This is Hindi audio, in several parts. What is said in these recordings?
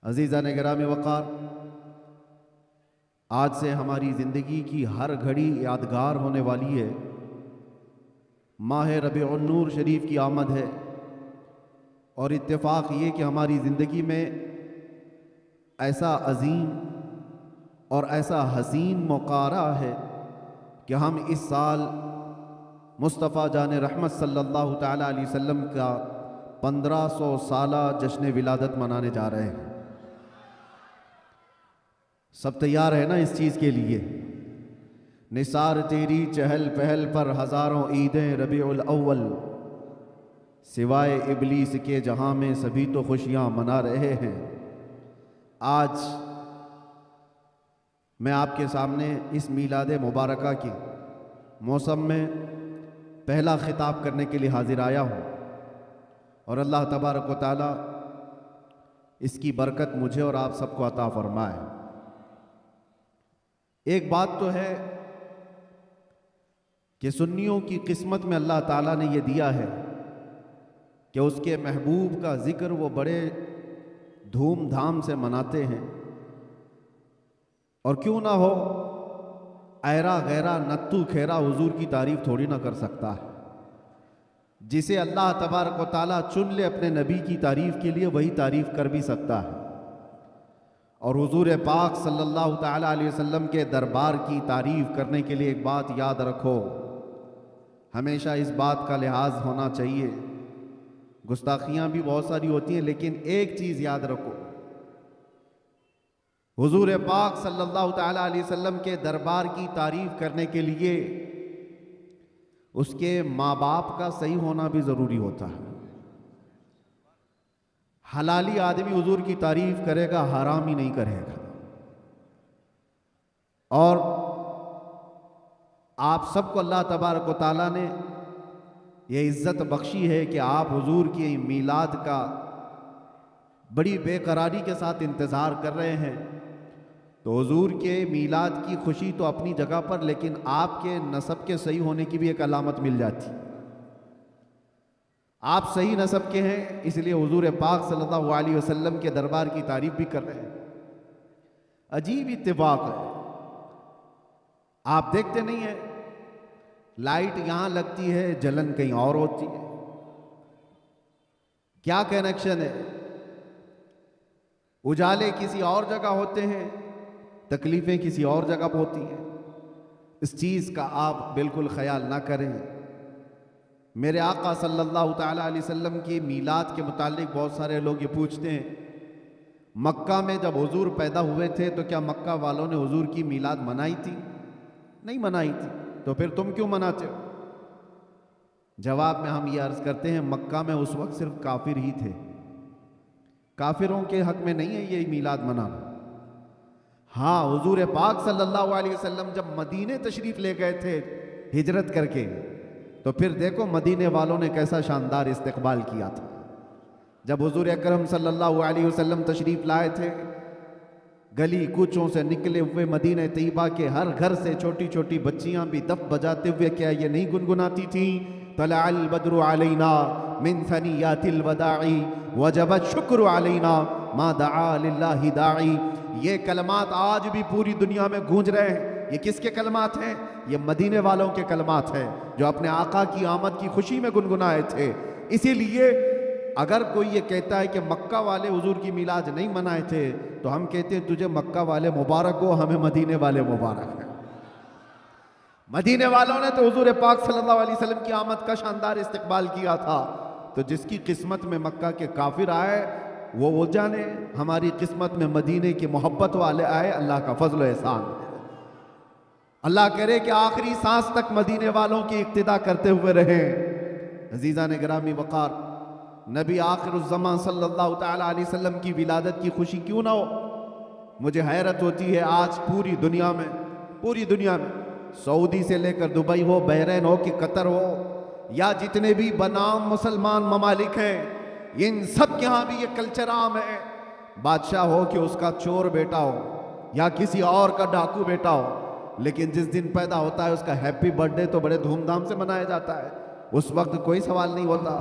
अज़ीज़ान गिरामी वक़ार, आज से हमारी ज़िंदगी की हर घड़ी यादगार होने वाली है। माह रबीउन नूर शरीफ की आमद है और इत्तेफाक ये कि हमारी ज़िंदगी में ऐसा अजीम और ऐसा हसीन मौका आ रहा है कि हम इस साल मुस्तफ़ा जान रहमत सल्लल्लाहु ताला अलैहि वसल्लम का 1500 साला जश्न विलादत मनाने जा रहे हैं। सब तैयार है ना इस चीज़ के लिए? निसार तेरी चहल पहल पर हज़ारों ईदें रबीउल अव्वल, सिवाय इबलीस के जहां में सभी तो खुशियां मना रहे हैं। आज मैं आपके सामने इस मीलाद मुबारका के मौसम में पहला खिताब करने के लिए हाजिर आया हूँ और अल्लाह तबारक व तआला इसकी बरकत मुझे और आप सबको अता फरमाए। एक बात तो है कि सुन्नियों की किस्मत में अल्लाह ताला ने यह दिया है कि उसके महबूब का जिक्र वो बड़े धूमधाम से मनाते हैं। और क्यों ना हो, ऐरा गैरा नत्तू खेरा हुजूर की तारीफ थोड़ी ना कर सकता है। जिसे अल्लाह तबारक व तआला चुन ले अपने नबी की तारीफ के लिए, वही तारीफ कर भी सकता है। और हुजूर पाक सल्लल्लाहु ताला अलैहि वसल्लम के दरबार की तारीफ करने के लिए एक बात याद रखो, हमेशा इस बात का लिहाज होना चाहिए। गुस्ताखियाँ भी बहुत सारी होती हैं, लेकिन एक चीज़ याद रखो, हुजूर पाक सल्लल्लाहु ताला अलैहि वसल्लम के दरबार की तारीफ करने के लिए उसके माँ बाप का सही होना भी ज़रूरी होता है। हलाली आदमी हुजूर की तारीफ करेगा, हरामी नहीं करेगा। और आप सबको अल्लाह तबारक व तआला ने यह इज़्ज़त बख्शी है कि आप हुजूर की मीलाद का बड़ी बेकरारी के साथ इंतज़ार कर रहे हैं। तो हुजूर के मीलाद की खुशी तो अपनी जगह पर, लेकिन आपके नसब के सही होने की भी एक अलामत मिल जाती। आप सही नसब के हैं, इसलिए हुजूर पाक सल्लल्लाहु अलैहि वसल्लम के दरबार की तारीफ भी कर रहे हैं। अजीब इत्तेफाक है, आप देखते नहीं हैं, लाइट यहां लगती है, जलन कहीं और होती है। क्या कनेक्शन है? उजाले किसी और जगह होते हैं, तकलीफें किसी और जगह पर होती हैं। इस चीज़ का आप बिल्कुल ख्याल ना करें। मेरे आका सल्लल्लाहु ताला अलैहि वसल्लम की मीलाद के मुतालिक बहुत सारे लोग ये पूछते हैं, मक्का में जब हुजूर पैदा हुए थे तो क्या मक्का वालों ने हुजूर की मीलाद मनाई थी? नहीं मनाई थी, तो फिर तुम क्यों मनाते हो? जवाब में हम ये अर्ज़ करते हैं, मक्का में उस वक्त सिर्फ काफिर ही थे, काफिरों के हक में नहीं है ये मीलाद मनाना। हाँ, हुजूर पाक सल्लल्लाहु अलैहि वसल्लम जब मदीने तशरीफ ले गए थे हिजरत करके, तो फिर देखो मदीने वालों ने कैसा शानदार इस्तकबाल किया था। जब हुजूर अकरम सल्लल्लाहु अलैहि वसल्लम तशरीफ लाए थे, गली कूचों से निकले हुए मदीने तैयबा के हर घर से छोटी छोटी बच्चियां भी दफ बजाते हुए क्या ये नहीं गुनगुनाती थी, तलअल बद्रु अलैना मिन सनियातिल वदाई वजबत शुक्र अलैना मा दआ लिल्लाहि दाई। ये कलमात आज भी पूरी दुनिया में गूंज रहे हैं। ये किसके कलमात हैं? ये मदीने वालों के कलमात हैं, जो अपने आका की आमद की खुशी में गुनगुनाए थे। इसीलिए अगर कोई ये कहता है कि मक्का वाले हुजूर की मीलाद नहीं मनाए थे, तो हम कहते हैं तुझे मक्का वाले मुबारक हो, हमें मदीने वाले मुबारक है। मदीने वालों ने तो हुजूर पाक सल्लल्लाहु अलैहि वसल्लम की आमद का शानदार इस्तकबाल किया था। तो जिसकी किस्मत में मक्का के काफिर आए वो जाने, हमारी किस्मत में मदीने की मोहब्बत वाले आए, अल्लाह का फजल एहसान। अल्लाह करे कि आखिरी सांस तक मदीने वालों की इक्तिदा करते हुए रहे। अजीज़ान गिरामी वक़ार, नबी आखिरुज़्ज़मान सल्लल्लाहु ताला अलैहि वसल्लम की विलादत की खुशी क्यों ना हो? मुझे हैरत होती है, आज पूरी दुनिया में सऊदी से लेकर दुबई हो, बहरीन हो कि कतर हो, या जितने भी बनाम मुसलमान ममालिक हैं, इन सब के यहाँ भी ये कल्चर आम है। बादशाह हो कि उसका चोर बेटा हो या किसी और का डाकू बेटा हो, लेकिन जिस दिन पैदा होता है उसका हैप्पी बर्थडे तो बड़े धूमधाम से मनाया जाता है। उस वक्त कोई सवाल नहीं होता,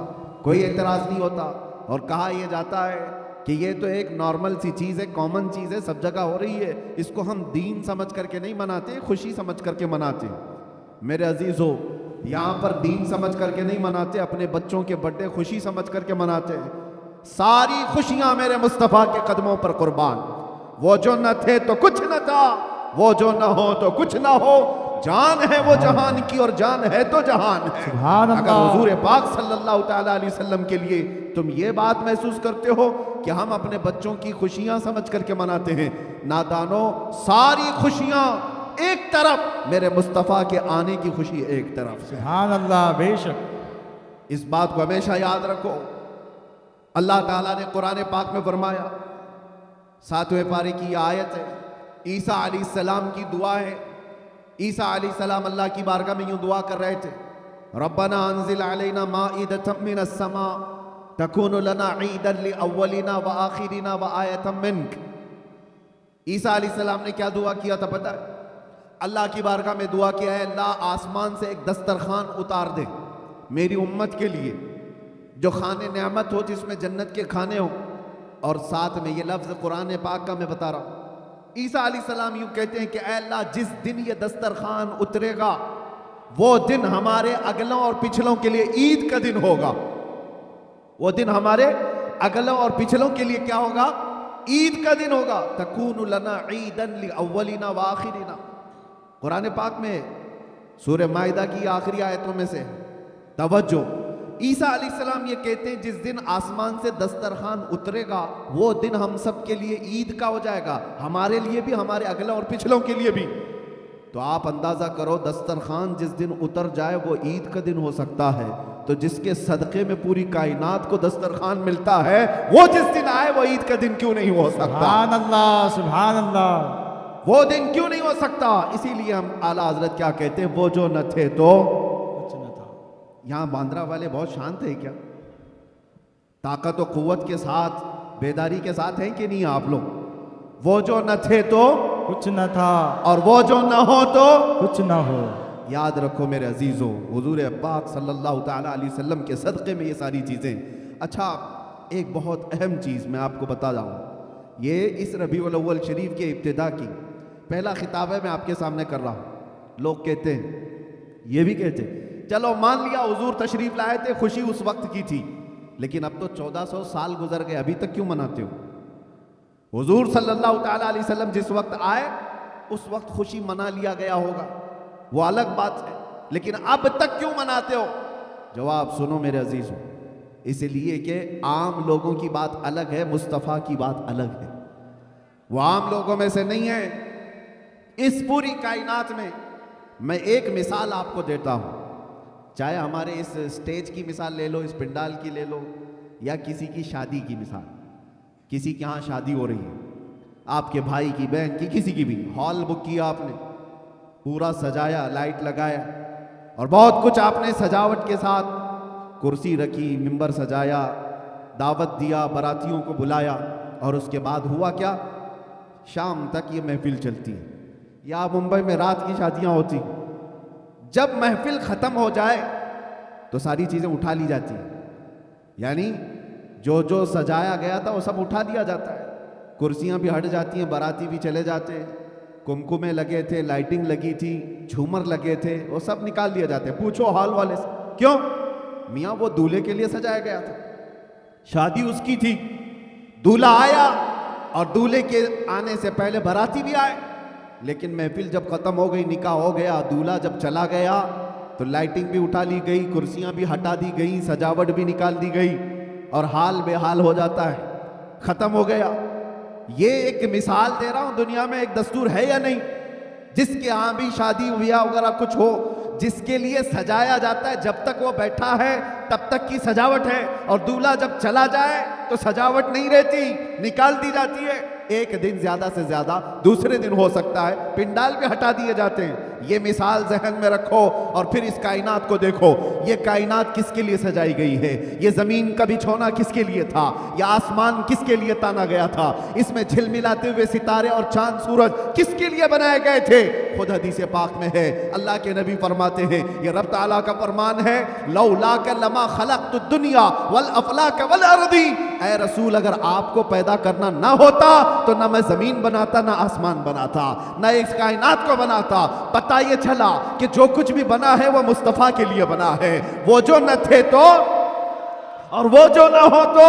कोई एतराज़ नहीं होता। और कहा यह जाता है कि ये तो एक नॉर्मल सी चीज़ है, कॉमन चीज़ है, सब जगह हो रही है, इसको हम दीन समझ करके नहीं मनाते, खुशी समझ करके मनाते। मेरे अजीज़ों, यहाँ पर दीन समझ करके नहीं मनाते, अपने बच्चों के बर्थडे खुशी समझ करके मनाते हैं। सारी खुशियां मेरे मुस्तफ़ा के कदमों पर कुर्बान। वो जो न थे तो कुछ न था, वो जो न हो तो कुछ न हो, जान है वो जहान की और जान है तो जहान है। सुभान अगर अल्लाह। हुजूर पाक सल्लल्लाहु ताला अलैहि वसल्लम के लिए तुम ये बात महसूस करते हो कि हम अपने बच्चों की खुशियां समझ करके मनाते हैं, नादानो, सारी खुशियां एक तरफ, मेरे मुस्तफ़ा के आने की खुशी एक तरफ। सुभान अल्लाह, बेशक। इस बात को हमेशा याद रखो। अल्लाह ताला ने कुरान पाक में फरमाया, 7वें पारे की आयत है, ईसा अलैहिस्सलाम की दुआ है। ईसा अलैहिस्सलाम अल्लाह की बारगाह में यूं दुआ कर रहे थे, रब्बना अंजिल अलैना माइदतम मिनस समा तकूनु लना ईदन लिअव्वलिना व आखिरिना व आयतम मिनक। ईसा अलैहिस्सलाम ने क्या दुआ किया था पता है? अल्लाह की बारगाह में दुआ किया है, अल्लाह आसमान से एक दस्तरखान उतार दे मेरी उम्मत के लिए, जो खाने नेमत हो, जिसमें जन्नत के खाने हो। और साथ में ये लफ्ज़ कुरान पाक का मैं बता रहा हूँ। ईसा अलैहिस्सलाम यूँ कहते हैं कि ऐ अल्लाह, जिस दिन ये दस्तरखान उतरेगा वो दिन हमारे अगलों और पिछलों के लिए ईद का दिन होगा। वो दिन हमारे अगलों और पिछलों के लिए क्या होगा? ईद का दिन होगा। तकूनु लना ईदन लिअव्वलिना व आखिरिना, कुरान पाक में सूरह माइदा की आखिरी आयतों में से। तवज्जो, ईसा अलैहिस्सलाम ये कहते हैं जिस दिन आसमान से दस्तरखान उतरेगा वो दिन हम सब के लिए ईद का हो जाएगा, हमारे लिए भी, हमारे अगले और पिछलों के लिए भी। तो आप अंदाजा करो, दस्तरखान जिस दिन उतर जाए वो ईद का दिन हो सकता है, तो जिसके सदक़े में पूरी कायनात को दस्तरखान मिलता है, वो जिस दिन आए वो ईद का दिन क्यों नहीं हो सकता? सुभान अल्लाह, सुभान अल्लाह। वो दिन क्यों नहीं हो सकता? इसीलिए हम आला हजरत क्या कहते हैं, वो जो न थे तो कुछ न था। यहां बांद्रा वाले बहुत शांत है क्या? ताकत और कुव्वत के साथ, बेदारी के साथ हैं कि नहीं आप लोग? वो जो न थे तो कुछ न था, और वो जो न हो तो कुछ न हो। याद रखो मेरे अजीजों, हुजूर पाक सल्लल्लाहु ताला अलैहि वसल्लम के सदक़े में ये सारी चीज़ें। अच्छा, एक बहुत अहम चीज़ मैं आपको बता जाऊँ, ये इस रबीउल अव्वल शरीफ के इब्तिदा की पहला खिताब है, मैं आपके सामने कर रहा हूँ। लोग कहते हैं, ये भी कहते हैं, चलो मान लिया हुजूर तशरीफ लाए थे, खुशी उस वक्त की थी, लेकिन अब तो 1400 साल गुजर गए, अभी तक क्यों मनाते हो? हुजूर सल्लल्लाहु ताला अलैहि वसल्लम जिस वक्त आए उस वक्त खुशी मना लिया गया होगा, वो अलग बात है, लेकिन अब तक क्यों मनाते हो? जवाब सुनो मेरे अजीजों, इसलिए कि आम लोगों की बात अलग है, मुस्तफ़ा की बात अलग है। वो आम लोगों में से नहीं है। इस पूरी कायनात में मैं एक मिसाल आपको देता हूं, चाहे हमारे इस स्टेज की मिसाल ले लो, इस पंडाल की ले लो, या किसी की शादी की मिसाल। किसी के यहाँ शादी हो रही है, आपके भाई की, बहन की, किसी की भी, हॉल बुक किया आपने, पूरा सजाया, लाइट लगाया और बहुत कुछ आपने सजावट के साथ, कुर्सी रखी, मिंबर सजाया, दावत दिया, बारातियों को बुलाया, और उसके बाद हुआ क्या? शाम तक ये महफिल चलती है। या मुंबई में रात की शादियां होती, जब महफिल ख़त्म हो जाए तो सारी चीज़ें उठा ली जाती हैं, यानी जो जो सजाया गया था वो सब उठा दिया जाता है, कुर्सियां भी हट जाती हैं, बाराती भी चले जाते हैं, कुमकुमे लगे थे, लाइटिंग लगी थी, झूमर लगे थे, वो सब निकाल दिए जाते हैं। पूछो हॉल वाले से, क्यों? मियाँ वो दूल्हे के लिए सजाया गया था, शादी उसकी थी, दूल्हा आया और दूल्हे के आने से पहले बाराती भी आए, लेकिन महफिल जब ख़त्म हो गई, निकाह हो गया, दूल्हा जब चला गया तो लाइटिंग भी उठा ली गई, कुर्सियां भी हटा दी गई, सजावट भी निकाल दी गई, और हाल बेहाल हो जाता है, ख़त्म हो गया। ये एक मिसाल दे रहा हूं, दुनिया में एक दस्तूर है या नहीं, जिसके यहाँ भी शादी ब्याह वगैरह कुछ हो, जिसके लिए सजाया जाता है, जब तक वो बैठा है तब तक की सजावट है, और दूल्हा जब चला जाए तो सजावट नहीं रहती, निकाल दी जाती है। एक दिन ज्यादा से ज्यादा दूसरे दिन हो सकता है, पिंडाल भी हटा दिए जाते हैं। ये मिसाल जहन में रखो और फिर इस कायनात को देखो, ये कायनात किसके लिए सजाई गई है? ये जमीन का बिछोना किसके लिए था? यह आसमान किसके लिए ताना गया था? इसमें झिलमिलाते हुए सितारे और चांद सूरज किसके लिए बनाए गए थे? खुद हदीस पाक में है, अल्लाह के नबी फरमाते हैं, ये रब ताला का फरमान है, लौला का लमा खलक़तु दुनिया वल अफलाक वल अर्दी, ऐ रसूल अगर आपको पैदा करना ना होता तो ना मैं जमीन बनाता, ना आसमान बनाता, ना इस कायनात को बनाता। पता ये चला कि जो कुछ भी बना है वो मुस्तफ़ा के लिए बना है। वो जो न थे तो और वो जो ना हो तो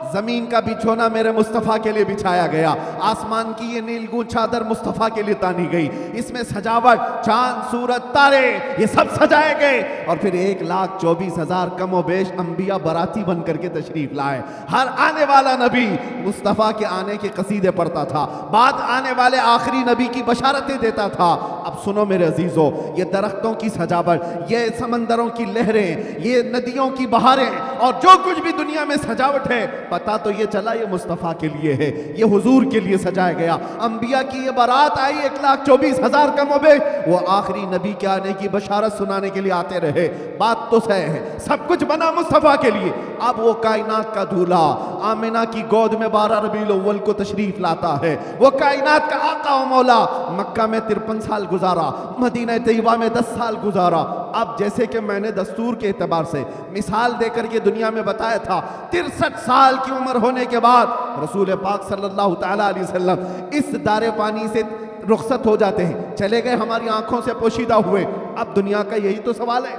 जमीन का बिछोना मेरे मुस्तफ़ा के लिए बिछाया गया, आसमान की ये नीलगूं चादर मुस्तफ़ा के लिए तानी गई, इसमें सजावट, चांद सूरज तारे ये सब सजाए गए। और फिर 1,24,000 कमो बेश अंबिया बराती बन करके तशरीफ लाए। हर आने वाला नबी मुस्तफ़ा के आने के कसीदे पढ़ता था, बाद आने वाले आखिरी नबी की बशारतें देता था। अब सुनो मेरे अजीजों, ये दरख्तों की सजावट, ये समंदरों की लहरें, ये नदियों की बहारें और जो कुछ भी दुनिया में सजावट है, पता तो ये चला ये मुस्तफ़ा के लिए है, ये हुजूर के लिए सजाया गया। अंबिया की ये बारात आई 1,24,000 कमो बेश, वो आखिरी नबी के आने की बशारत सुनाने के लिए आते रहे। बात तो सही है, सब कुछ बना मुस्तफ़ा के लिए। अब वो कायनात का दूल्हा आमिना की गोद में 12 रबीउल अव्वल को तशरीफ लाता है। वो कायनात का आका व मौला मक्का में 53 साल गुजारा, मदीना तैयबा में 10 साल गुजारा। अब जैसे कि मैंने दस्तूर के एतबार से मिसाल देकर के दुनिया में बताया था, 63 साल की उम्र होने के बाद रसूल पाक सल्लल्लाहु तआला अलैहि वसल्लम इस दारे पानी से रुखसत हो जाते हैं, चले गए, हमारी आंखों से पोशीदा हुए। अब दुनिया का यही तो सवाल है,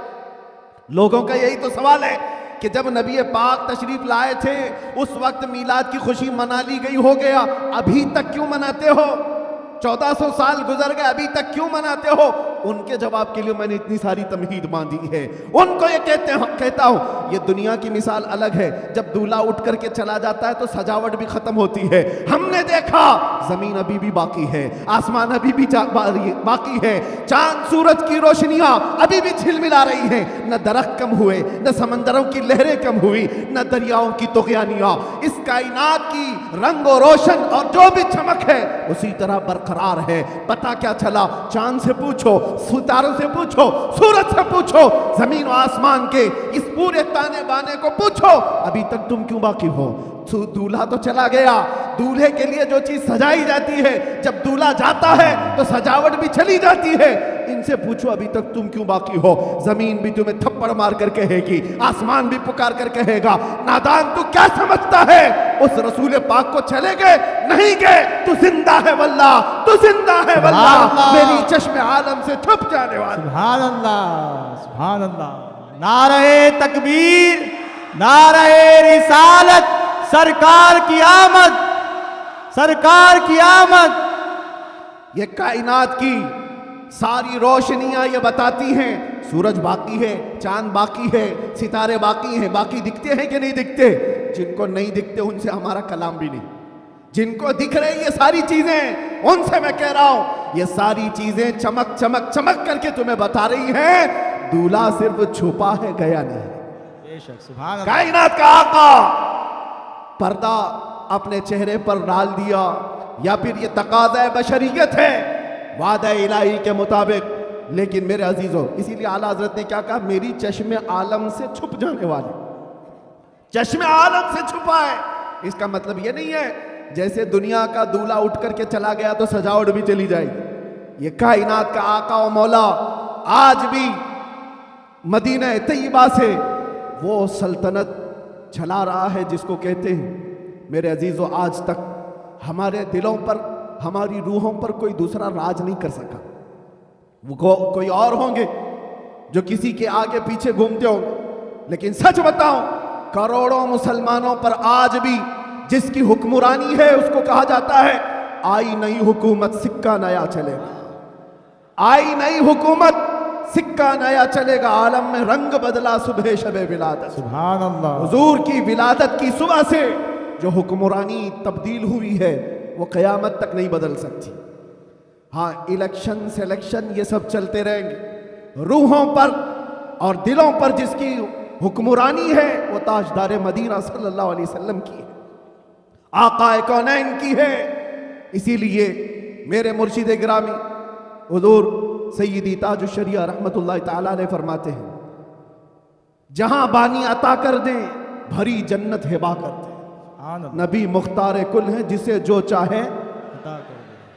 लोगों का यही तो सवाल है कि जब नबी पाक तशरीफ लाए थे उस वक्त मीलाद की खुशी मना ली गई, हो गया, अभी तक क्यों मनाते हो? 1400 साल गुजर गए, अभी तक क्यों मनाते हो? उनके जवाब के लिए मैंने इतनी सारी तमहीद बांधी है। उनको ये कहता हूं, ये दुनिया की मिसाल अलग है। जब दूल्हा उठ करके चला जाता है तो सजावट भी खत्म होती है। हमने देखा जमीन अभी भी बाकी है, आसमान अभी भी बाकी है, चांद सूरज की रोशनियां अभी भी झिलमिला रही हैं। न दरख्त कम हुए, न समंदरों की लहरें कम हुई, न दरियाओं की तुग़यानियां। इस कायनात की रंग और रोशन और जो भी चमक है उसी तरह बरकरार है। पता क्या चला? चांद से पूछो, सितारों से पूछो, सूरज से पूछो, जमीन और आसमान के इस पूरे ताने बाने को पूछो, अभी तक तुम क्यों बाकी हो? दूल्हा तो चला गया, दूल्हे के लिए जो चीज सजाई जाती है, जब दूल्हा जाता है तो सजावट भी चली जाती है। इनसे पूछो अभी तक तुम क्यों बाकी हो? जमीन भी तुम्हें थप्पड़ मार कर कहेगी, आसमान भी पुकार कर कहेगा, नादान तू क्या समझता है? उस रसूल पाक को चले गए, नहीं गए, तू जिंदा है वल्लाह, तू जिंदा है वल्लाह, मेरी चश्मे आलम से छुप जाने वाला। सुभान अल्लाह, सुभान अल्लाह। नारे तकबीर, नारे रिसालत, सरकार की आमद, सरकार की आमद। ये कायनात की सारी रोशनियां ये बताती हैं, सूरज बाकी है, चांद बाकी है, सितारे बाकी हैं। बाकी दिखते हैं कि नहीं दिखते? जिनको नहीं दिखते उनसे हमारा कलाम भी नहीं। जिनको दिख रही ये सारी चीजें, उनसे मैं कह रहा हूं, ये सारी चीजें चमक चमक चमक करके तुम्हें बता रही हैं, दूल्हा सिर्फ छुपा है, गया नहीं। बेशक, सुभान अल्लाह। कायनात का आका पर्दा अपने चेहरे पर डाल दिया, या फिर ये तकाज़ा बशरियत है वादा इलाही के मुताबिक। लेकिन मेरे अजीजों, इसीलिए आला हजरत ने क्या कहा? मेरी चश्मे आलम से छुप जाने वाले, चश्मे आलम से छुपा है। इसका मतलब ये नहीं है जैसे दुनिया का दूल्हा उठ करके चला गया तो सजावट भी चली जाएगी। ये कायनात का आका और मौला आज भी मदीना तैयबा से वो सल्तनत चला रहा है जिसको कहते हैं। मेरे अजीजों, आज तक हमारे दिलों पर, हमारी रूहों पर कोई दूसरा राज नहीं कर सका। वो कोई और होंगे जो किसी के आगे पीछे घूमते होंगे, लेकिन सच बताऊं, करोड़ों मुसलमानों पर आज भी जिसकी हुक्मरानी है उसको कहा जाता है, आई नई हुकूमत सिक्का नया चलेगा, आई नई हुकूमत सिक्का नया चलेगा। आलम में रंग बदला सुबह शबे विलादत। सुभान अल्लाह। हुजूर की विलादत की सुबह से जो हुक्मरानी तब्दील हुई है वो क़यामत तक नहीं बदल सकती। हाँ, इलेक्शन सिलेक्शन ये सब चलते रहेंगे, रूहों पर और दिलों पर जिसकी हुक्मरानी है वो ताजदार मदीना सल्लल्लाहु अलैहि वसल्लम की है, आकाए कौनैन की है। इसीलिए मेरे मुर्शिद गिरामी हुजूर सैयदी ताजुश शरिया रहमतुल्लाह ताला ने फरमाते हैं, जहां बानी अता कर दे भरी जन्नत हिबा कर दे। नबी मुख्तार कुल है, जिसे जो चाहे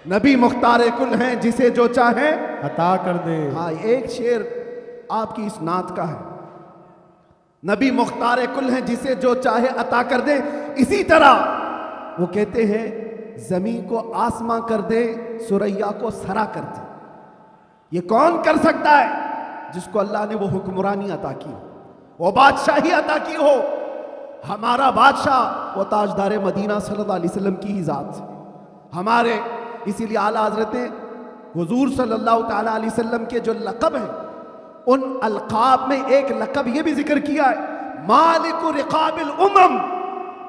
नबी मुख्तार कुल हैं, जिसे जो चाहे अता कर दे। हाँ, एक शेर आपकी इस नात का है, नबी मुख्तार कुल हैं, जिसे जो चाहे अता कर दे। इसी तरह वो कहते हैं जमीन को आसमां कर दे, सुरैया को सरा कर दे। ये कौन कर सकता है? जिसको अल्लाह ने वो हुक्मरानी अता की हो, वो बादशाही अता की हो। हमारा बादशाह वो ताजदार मदीना सल्लल्लाहु अलैहि वसल्लम की ही जात से हमारे, इसीलिए आला हज़रत ने हुजूर सल्लल्लाहु ताला अलैहि वसल्लम के जो लक़ब हैं, उन अलक़ाब में एक लक़ब ये भी जिक्र किया है, मालिकु रिक़ाबिल उम्म,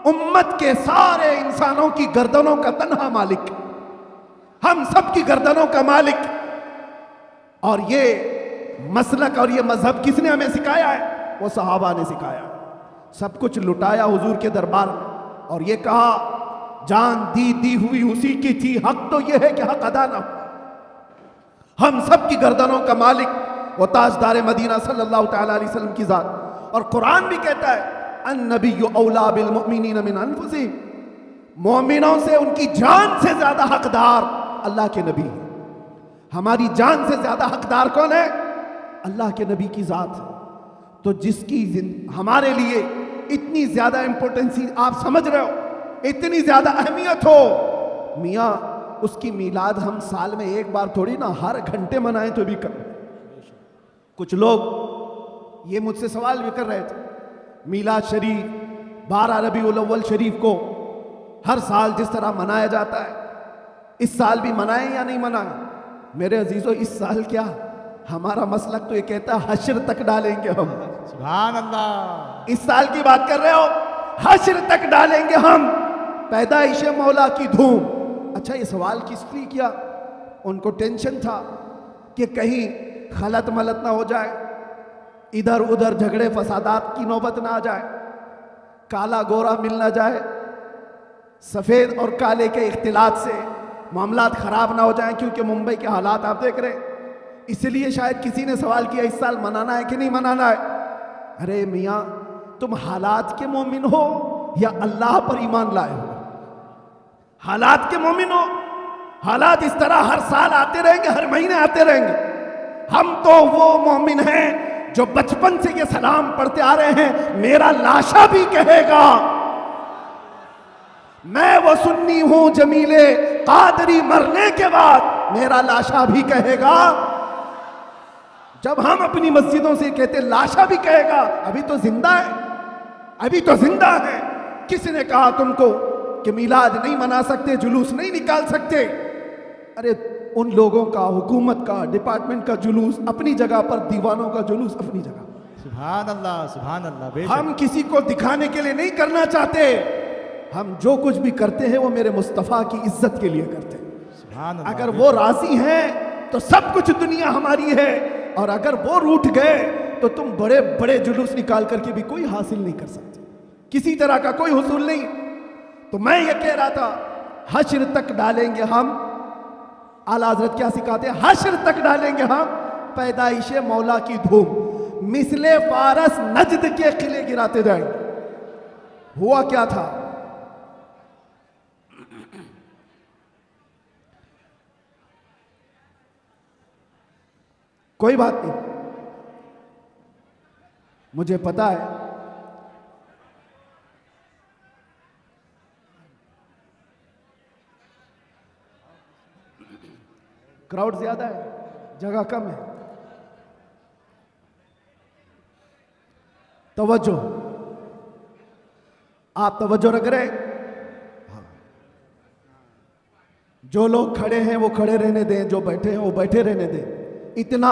उम्मत के सारे इंसानों की गर्दनों का तन्हा मालिक, हम सब की गर्दनों का मालिक। और ये मसलक और ये मजहब किसने हमें सिखाया है? वो सहाबा ने सिखाया। सब कुछ लुटाया हुजूर के दरबार में और ये कहा जान दी हुई उसी की थी, हक तो ये है कि हक अदा ना हो। हम सब की गर्दनों का मालिक वो ताजदार मदीना सल्लल्लाहु ताला अलैहि वसल्लम की जात। और कुरान भी कहता है अन्नबिय्यु औला बिल मुमिनीन मिन अनफुसिहिम, मोमिनों से उनकी जान से ज्यादा हकदार अल्लाह के नबी है। हमारी जान से ज्यादा हकदार कौन है? अल्लाह के नबी की जात है। तो जिसकी हमारे लिए इतनी ज्यादा इंपॉर्टेंसी आप समझ रहे हो, इतनी ज्यादा अहमियत हो, मियाँ उसकी मीलाद हम साल में एक बार थोड़ी ना हर घंटे मनाएं तो भी कम। कुछ लोग ये मुझसे सवाल भी कर रहे थे, मीलाद शरीफ 12 रबीउल अव्वल शरीफ को हर साल जिस तरह मनाया जाता है, इस साल भी मनाएं या नहीं मनाएं? मेरे अजीजों, इस साल क्या, हमारा मसलक तो ये कहता है हश्र तक डालेंगे हम। सुभान अल्लाह। इस साल की बात कर रहे हो, हश्र तक डालेंगे हम, पैदाइश मौला की धूम। अच्छा, ये सवाल किस लिए किया? उनको टेंशन था कि कहीं खलत मलत ना हो जाए, इधर उधर झगड़े फसादात की नौबत ना आ जाए, काला गोरा मिल ना जाए, सफेद और काले के इख्तिलात से मामलात खराब ना हो जाएं, क्योंकि मुंबई के हालात आप देख रहे हैं। इसलिए शायद किसी ने सवाल किया इस साल मनाना है कि नहीं मनाना है। अरे मियाँ, तुम हालात के मोमिन हो या अल्लाह पर ईमान लाए हो? हालात के मोमिन हो। हालात इस तरह हर साल आते रहेंगे, हर महीने आते रहेंगे। हम तो वो मोमिन हैं जो बचपन से ये सलाम पढ़ते आ रहे हैं, मेरा लाशा भी कहेगा मैं वो सुन्नी हूं जमीले कादरी, मरने के बाद मेरा लाशा भी कहेगा। जब हम अपनी मस्जिदों से कहते लाशा भी कहेगा, अभी तो जिंदा है, अभी तो जिंदा है। किसने कहा तुमको कि मिलाद नहीं मना सकते, जुलूस नहीं निकाल सकते? अरे उन लोगों का, हुकूमत का, डिपार्टमेंट का जुलूस अपनी जगह पर, दीवानों का जुलूस अपनी जगह। सुभान अल्लाह, सुभान अल्लाह। हम किसी को दिखाने के लिए नहीं करना चाहते, हम जो कुछ भी करते हैं वो मेरे मुस्तफ़ा की इज्जत के लिए करते हैं। सुभान अल्लाह। अगर वो राजी हैं तो सब कुछ दुनिया हमारी है, और अगर वो रूठ गए तो तुम बड़े बड़े जुलूस निकाल करके भी कोई हासिल नहीं कर सकते, किसी तरह का कोई हुसूल नहीं। तो मैं ये कह रहा था, हश्र तक डालेंगे हम। आला हज़रत क्या सिखाते हैं? हश्र तक डालेंगे हम पैदाइश मौला की धूम, मिसले फारस नजद के किले गिराते जाएंगे। हुआ क्या था? कोई बात नहीं, मुझे पता है क्राउड ज्यादा है, जगह कम है। तवज्जो, आप तवज्जो रख रहे? जो लोग खड़े हैं वो खड़े रहने दें, जो बैठे हैं वो बैठे रहने दें। इतना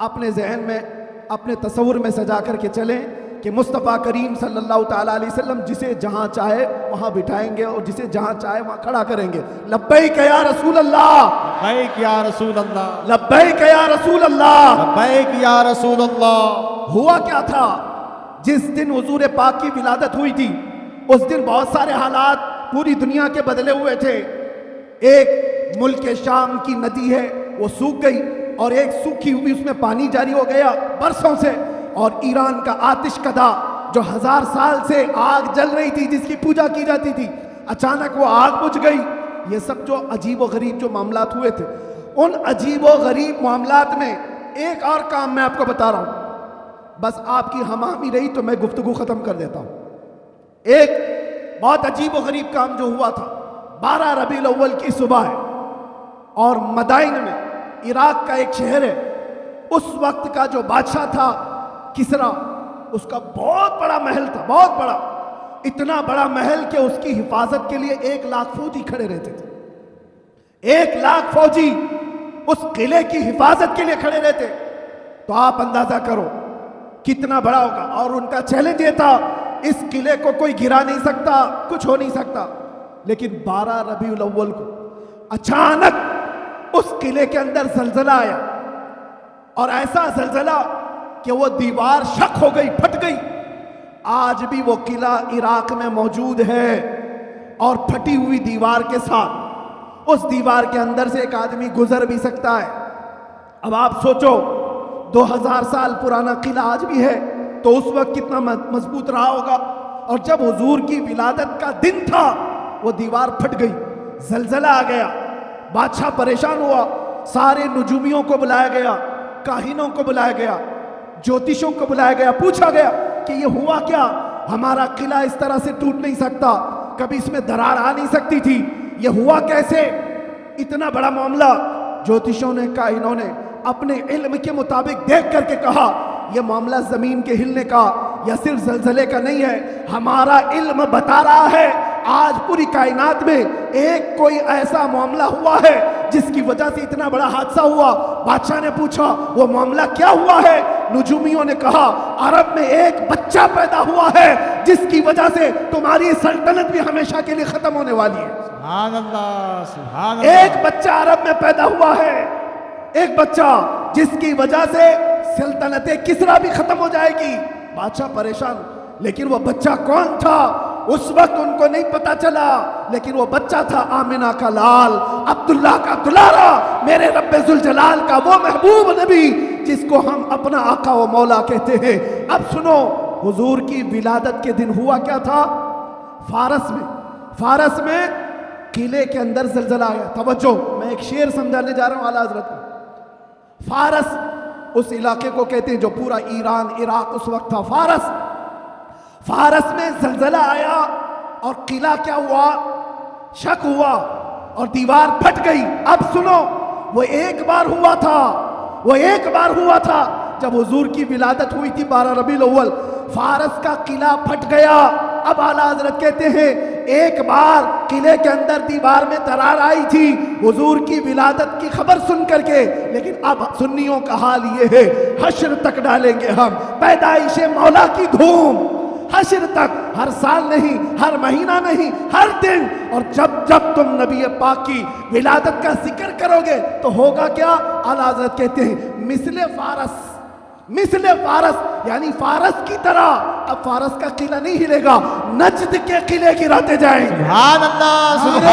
अपने जहन में, अपने तस्वुर में सजा करके चलें कि मुस्तफ़ा करीम सल्लल्लाहु ताला अलैहि वसल्लम जिसे जहां चाहे वहां बिठाएंगे और जिसे जहां चाहे वहां खड़ा करेंगे। लब्बैक या रसूल अल्लाह, लब्बैक या रसूल अल्लाह, लब्बैक या रसूल अल्लाह, लब्बैक या रसूल अल्लाह। हुआ क्या था? जिस दिन हुजूर पाक की विलादत हुई थी, उस दिन बहुत सारे हालात पूरी दुनिया के बदले हुए थे। एक मुल्क शाम की नदी है वो सूख गई, और एक सूखी हुई उसमें पानी जारी हो गया बरसों से। और ईरान का आतिश कदा जो 1000 साल से आग जल रही थी, जिसकी पूजा की जाती थी, अचानक वो आग बुझ गई ये सब जो अजीब व गरीब जो मामलात हुए थे, उन अजीब व गरीब मामलात में एक और काम मैं आपको बता रहा हूं, बस आपकी हमामी रही तो मैं गुफ्तगू खत्म कर देता हूं। एक बहुत अजीब व गरीब काम जो हुआ था, 12 रबीउल अव्वल की सुबह है और मदाइन में, इराक का एक शहर है, उस वक्त का जो बादशाह था किसरा, उसका बहुत बड़ा महल था, बहुत बड़ा, इतना बड़ा महल कि उसकी हिफाजत के लिए 1 लाख फौजी खड़े रहते थे। 1 लाख फौजी उस किले की हिफाजत के लिए खड़े रहते। तो आप अंदाजा करो कितना बड़ा होगा। और उनका चैलेंज ये था, इस किले को कोई गिरा नहीं सकता, कुछ हो नहीं सकता। लेकिन 12 रबीउल अव्वल को अचानक उस किले के अंदर जलजला आया, और ऐसा जलजला कि वो दीवार शक हो गई, फट गई। आज भी वो किला इराक में मौजूद है, और फटी हुई दीवार के साथ उस दीवार के अंदर से एक आदमी गुजर भी सकता है। अब आप सोचो, 2000 साल पुराना किला आज भी है, तो उस वक्त कितना मजबूत रहा होगा। और जब हुजूर की विलादत का दिन था, वो दीवार फट गई, जलजला आ गया, बादशाह परेशान हुआ, सारे नुजूमियों को बुलाया गया, काहिनों को बुलाया गया, ज्योतिषों को बुलाया गया, पूछा गया कि ये हुआ क्या, हमारा किला इस तरह से टूट नहीं सकता, कभी इसमें दरार आ नहीं सकती थी, ये हुआ कैसे, इतना बड़ा मामला। ज्योतिषों ने, काहिनों ने अपने इल्म के मुताबिक देख करके कहा, यह मामला जमीन के हिलने का या सिर्फ जलजले का नहीं है, हमारा इल्म बता रहा है आज पूरी कायनात में एक कोई ऐसा मामला हुआ है जिसकी वजह से इतना बड़ा हादसा हुआ। बादशाह ने पूछा, वो मामला क्या हुआ है? नुजूमियों ने कहा, अरब में एक बच्चा पैदा हुआ है जिसकी वजह से तुम्हारी सल्तनत भी हमेशा के लिए खत्म होने वाली है। सुभान अल्लाह, सुभान अल्लाह। एक बच्चा अरब में पैदा हुआ है, एक बच्चा जिसकी वजह से सल्तनत किसरा भी खत्म हो जाएगी। बादशाह परेशान, लेकिन वो बच्चा कौन था उस वक्त उनको नहीं पता चला, लेकिन वो बच्चा था आमिना का लाल, अब्दुल्ला का दुलारा, मेरे रब्बे जुल जलाल का वो महबूब नबी जिसको हम अपना आका व मौला कहते हैं। अब सुनो, हुजूर की विलादत के दिन हुआ क्या था? फारस में किले के अंदर जलजला आया। तवज्जो, मैं एक शेर समझाने जा रहा हूं आला हजरत को। फारस उस इलाके को कहते हैं जो पूरा ईरान, इराक उस वक्त था। फारस में जलजला आया और किला क्या हुआ, शक हुआ और दीवार फट गई। अब सुनो, वो एक बार हुआ था जब हुजूर की विलादत हुई थी 12 रबीउल अव्वल, फारस का किला फट गया। अब आला हजरत कहते हैं, एक बार किले के अंदर दीवार में दरार आई थी हुजूर की विलादत की खबर सुन करके, लेकिन अब सुन्नियों का हाल ये है, हश्र तक डालेंगे हम पैदाइशे मौला की धूम, हश्र तक, हर साल नहीं, हर महीना नहीं, हर दिन। और जब जब तुम नबी पाक की विलादत का जिक्र करोगे तो होगा क्या? आला हज़रत कहते हैं, मिसले फारस, यानी फारस की तरह। अब फारस का किला नहीं हिलेगा, नजद के किले गिराते जाएंगे। सुभान अल्लाह, सुभान